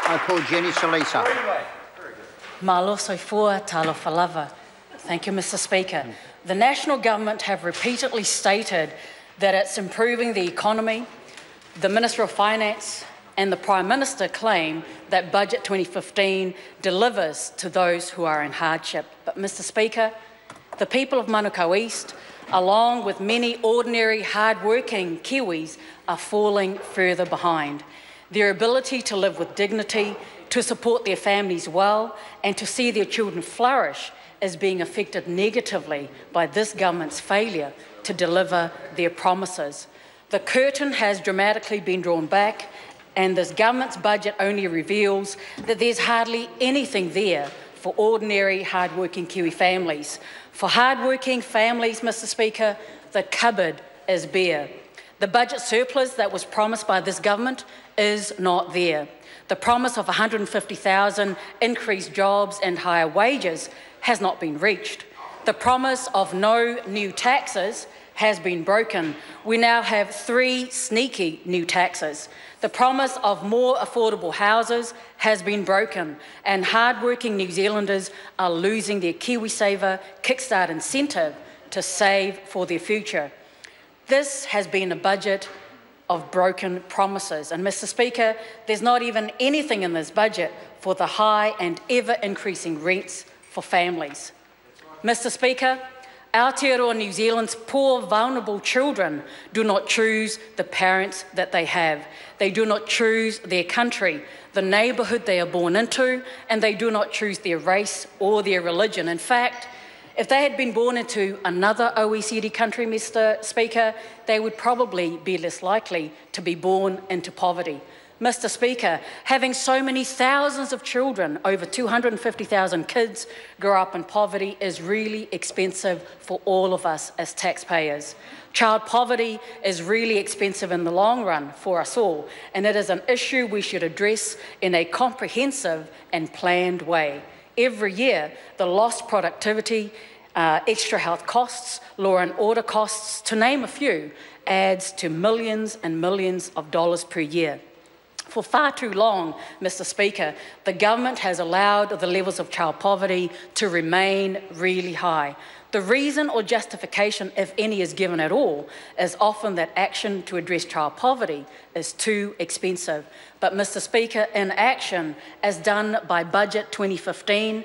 I call Jenny Salisa. Malo soifua talofa lava. Thank you, Mr. Speaker. The National Government have repeatedly stated that it's improving the economy. The Minister of Finance and the Prime Minister claim that Budget 2015 delivers to those who are in hardship. But, Mr. Speaker, the people of Manukau East, along with many ordinary, hard-working Kiwis, are falling further behind. Their ability to live with dignity, to support their families well, and to see their children flourish is being affected negatively by this government's failure to deliver their promises. The curtain has dramatically been drawn back, and this government's budget only reveals that there's hardly anything there for ordinary, hard-working Kiwi families. For hard-working families, Mr. Speaker, the cupboard is bare. The budget surplus that was promised by this government is not there. The promise of 150,000 increased jobs and higher wages has not been reached. The promise of no new taxes has been broken. We now have 3 sneaky new taxes. The promise of more affordable houses has been broken, and hard-working New Zealanders are losing their KiwiSaver Kickstart incentive to save for their future. This has been a budget of broken promises. And, Mr. Speaker, there's not even anything in this budget for the high and ever-increasing rents for families. Mr. Speaker, Aotearoa New Zealand's poor, vulnerable children do not choose the parents that they have. They do not choose their country, the neighbourhood they are born into, and they do not choose their race or their religion. In fact, if they had been born into another OECD country, Mr. Speaker, they would probably be less likely to be born into poverty. Mr. Speaker, having so many thousands of children, over 250,000 kids, grow up in poverty is really expensive for all of us as taxpayers. Child poverty is really expensive in the long run for us all, and it is an issue we should address in a comprehensive and planned way. Every year, the lost productivity, extra health costs, law and order costs, to name a few, adds to millions and millions of dollars per year. For far too long, Mr. Speaker, the government has allowed the levels of child poverty to remain really high. The reason or justification, if any is given at all, is often that action to address child poverty is too expensive. But, Mr. Speaker, inaction, as done by Budget 2015,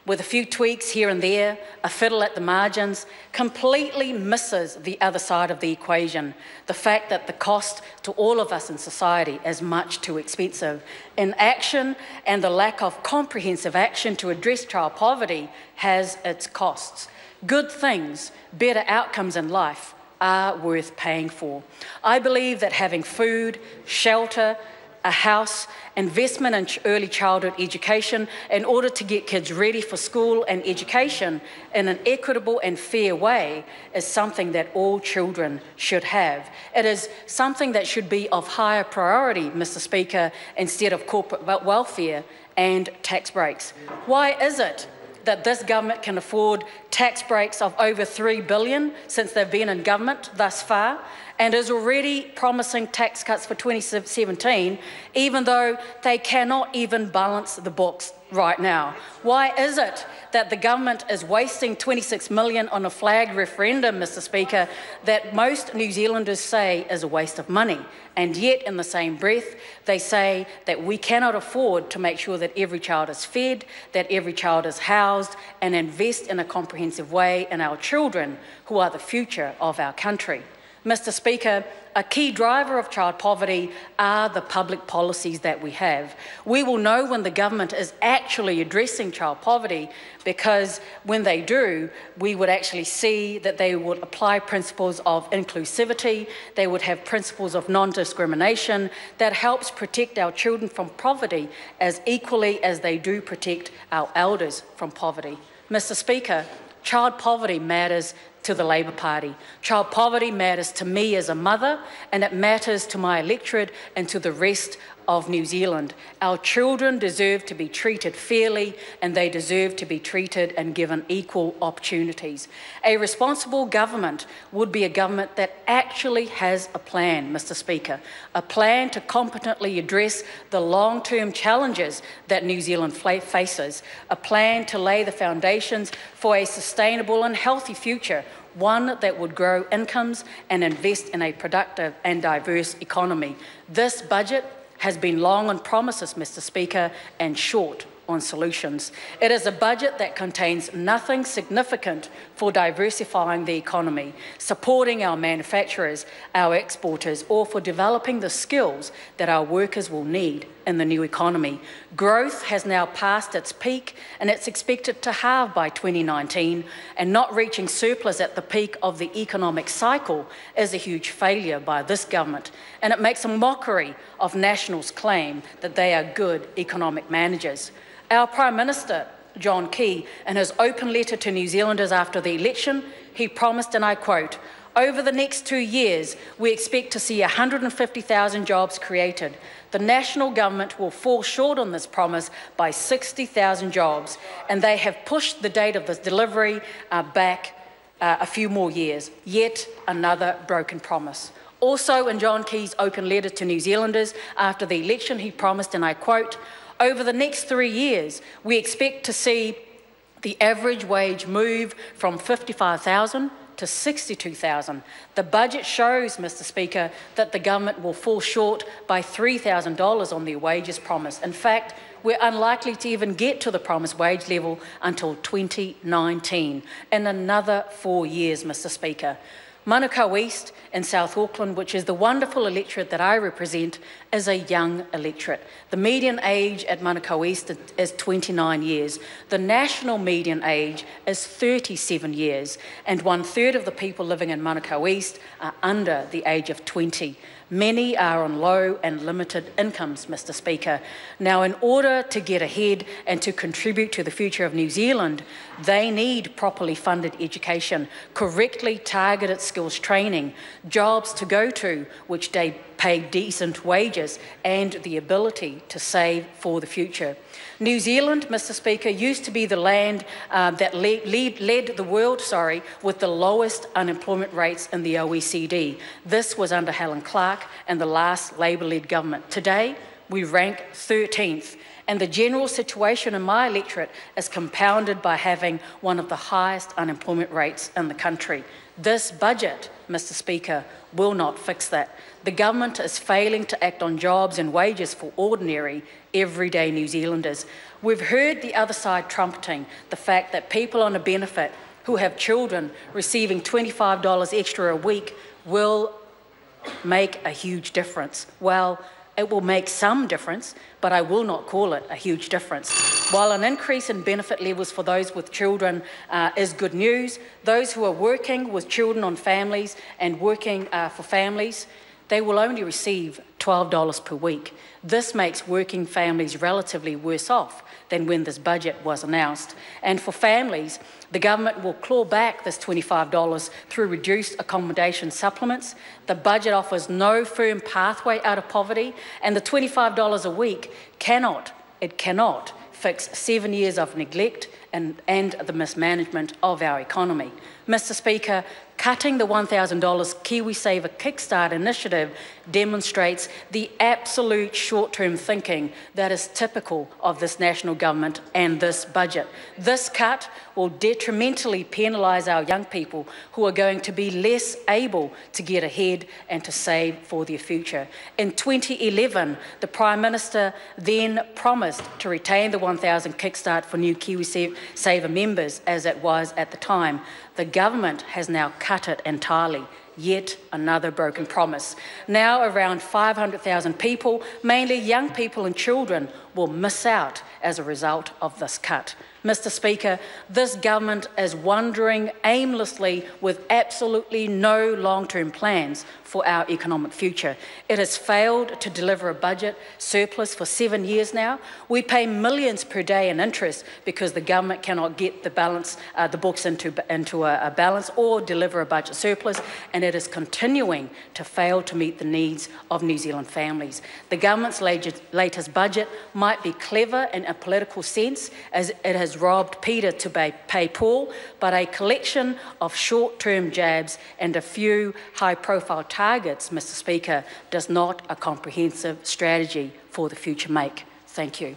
with a few tweaks here and there, a fiddle at the margins, completely misses the other side of the equation, the fact that the cost to all of us in society is much too expensive. Inaction and the lack of comprehensive action to address child poverty has its costs. Good things, better outcomes in life, are worth paying for. I believe that having food, shelter, a house, investment in early childhood education in order to get kids ready for school and education in an equitable and fair way is something that all children should have. It is something that should be of higher priority, Mr. Speaker, instead of corporate welfare and tax breaks. Why is it that this government can afford tax breaks of over $3 billion since they've been in government thus far, and is already promising tax cuts for 2017, even though they cannot even balance the books right now? Why is it that the government is wasting $26 million on a flag referendum, Mr. Speaker, that most New Zealanders say is a waste of money, and yet in the same breath they say that we cannot afford to make sure that every child is fed, that every child is housed, and invest in a comprehensive way in our children, who are the future of our country? Mr. Speaker, a key driver of child poverty are the public policies that we have. We will know when the government is actually addressing child poverty, because when they do, we would actually see that they would apply principles of inclusivity, they would have principles of non-discrimination that helps protect our children from poverty as equally as they do protect our elders from poverty. Mr. Speaker, child poverty matters to the Labour Party. Child poverty matters to me as a mother, and it matters to my electorate and to the rest of New Zealand. Our children deserve to be treated fairly, and they deserve to be treated and given equal opportunities. A responsible government would be a government that actually has a plan, Mr. Speaker, a plan to competently address the long-term challenges that New Zealand faces, a plan to lay the foundations for a sustainable and healthy future, one that would grow incomes and invest in a productive and diverse economy. This budget has been long on promises, Mr. Speaker, and short on solutions. It is a budget that contains nothing significant for diversifying the economy, supporting our manufacturers, our exporters, or for developing the skills that our workers will need in the new economy. Growth has now passed its peak, and it's expected to halve by 2019, and not reaching surplus at the peak of the economic cycle is a huge failure by this government, and it makes a mockery of National's claim that they are good economic managers. Our Prime Minister, John Key, in his open letter to New Zealanders after the election, he promised, and I quote, "Over the next 2 years, we expect to see 150,000 jobs created. The National Government will fall short on this promise by 60,000 jobs, and they have pushed the date of this delivery back a few more years. Yet another broken promise." Also, in John Key's open letter to New Zealanders after the election, he promised, and I quote, "Over the next 3 years, we expect to see the average wage move from 55,000 to 62,000. The budget shows, Mr. Speaker, that the government will fall short by $3,000 on their wages promise. In fact, we're unlikely to even get to the promised wage level until 2019, in another 4 years, Mr. Speaker. Manukau East in South Auckland, which is the wonderful electorate that I represent, is a young electorate. The median age at Manukau East is 29 years. The national median age is 37 years, and 1/3 of the people living in Manukau East are under the age of 20. Many are on low and limited incomes, Mr. Speaker. Now, in order to get ahead and to contribute to the future of New Zealand, they need properly funded education, correctly targeted skills training, jobs to go to which they pay decent wages, and the ability to save for the future. New Zealand, Mr. Speaker, used to be the land that led the world with the lowest unemployment rates in the OECD. This was under Helen Clark and the last Labour-led government. Today, we rank 13th. And the general situation in my electorate is compounded by having one of the highest unemployment rates in the country. This budget, Mr. Speaker, will not fix that. The government is failing to act on jobs and wages for ordinary, everyday New Zealanders. We've heard the other side trumpeting the fact that people on a benefit who have children receiving $25 extra a week will make a huge difference. Well, it will make some difference, but I will not call it a huge difference. While an increase in benefit levels for those with children is good news, those who are working with children on families and working for families, they will only receive $12 per week. This makes working families relatively worse off than when this budget was announced. And for families, the government will claw back this $25 through reduced accommodation supplements. The budget offers no firm pathway out of poverty, and the $25 a week cannot fix 7 years of neglect and the mismanagement of our economy. Mr. Speaker, cutting the $1,000 KiwiSaver Kickstart initiative demonstrates the absolute short-term thinking that is typical of this national government and this budget. This cut will detrimentally penalise our young people who are going to be less able to get ahead and to save for their future. In 2011, the Prime Minister then promised to retain the $1,000 Kickstart for new KiwiSaver members as it was at the time. The government has now cut it entirely. Yet another broken promise. Now around 500,000 people, mainly young people and children, will miss out as a result of this cut. Mr. Speaker, this government is wandering aimlessly with absolutely no long-term plans for our economic future. It has failed to deliver a budget surplus for 7 years now. We pay millions per day in interest because the government cannot get the books into a balance or deliver a budget surplus, and it is continuing to fail to meet the needs of New Zealand families. The government's latest budget might be clever in a political sense, as it has robbed Peter to pay Paul, but a collection of short-term jabs and a few high-profile targets, Mr. Speaker, does not a comprehensive strategy for the future make. Thank you.